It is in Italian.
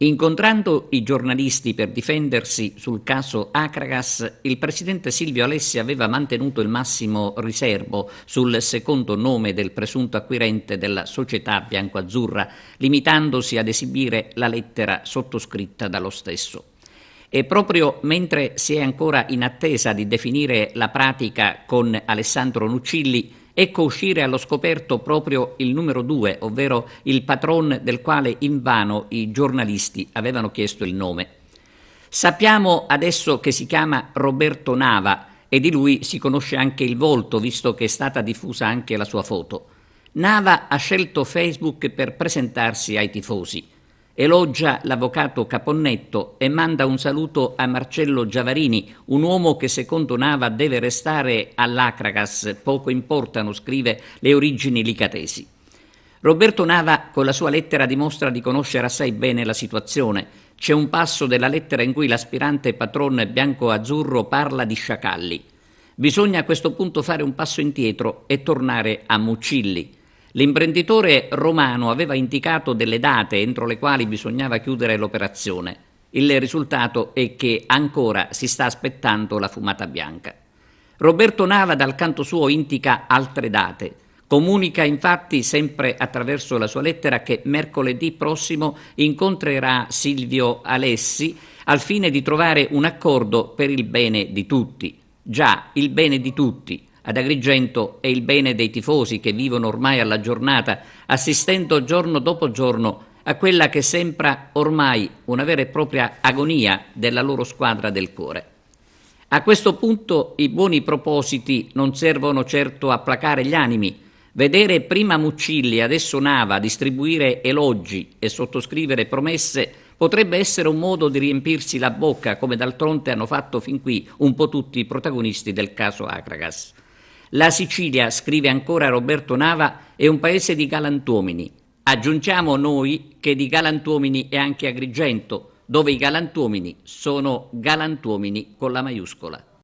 Incontrando i giornalisti per difendersi sul caso Akragas, il presidente Silvio Alessi aveva mantenuto il massimo riserbo sul secondo nome del presunto acquirente della società biancoazzurra, limitandosi ad esibire la lettera sottoscritta dallo stesso. E proprio mentre si è ancora in attesa di definire la pratica con Alessandro Nuccilli, ecco uscire allo scoperto proprio il numero 2, ovvero il patron del quale invano i giornalisti avevano chiesto il nome. Sappiamo adesso che si chiama Roberto Nava e di lui si conosce anche il volto, visto che è stata diffusa anche la sua foto. Nava ha scelto Facebook per presentarsi ai tifosi. Elogia l'avvocato Caponnetto e manda un saluto a Marcello Giavarini, un uomo che secondo Nava deve restare all'Akragas, poco importano, scrive, le origini licatesi. Roberto Nava con la sua lettera dimostra di conoscere assai bene la situazione. C'è un passo della lettera in cui l'aspirante patron bianco-azzurro parla di sciacalli. Bisogna a questo punto fare un passo indietro e tornare a Muccilli. L'imprenditore romano aveva indicato delle date entro le quali bisognava chiudere l'operazione. Il risultato è che ancora si sta aspettando la fumata bianca. Roberto Nava dal canto suo indica altre date. Comunica infatti sempre attraverso la sua lettera che mercoledì prossimo incontrerà Silvio Alessi al fine di trovare un accordo per il bene di tutti. Già, il bene di tutti. Ad Agrigento è il bene dei tifosi che vivono ormai alla giornata, assistendo giorno dopo giorno a quella che sembra ormai una vera e propria agonia della loro squadra del cuore. A questo punto i buoni propositi non servono certo a placare gli animi. Vedere prima Muccilli e adesso Nava distribuire elogi e sottoscrivere promesse potrebbe essere un modo di riempirsi la bocca, come d'altronde hanno fatto fin qui un po' tutti i protagonisti del caso Akragas. La Sicilia, scrive ancora Roberto Nava, è un paese di galantuomini. Aggiungiamo noi che di galantuomini è anche Agrigento, dove i galantuomini sono galantuomini con la maiuscola.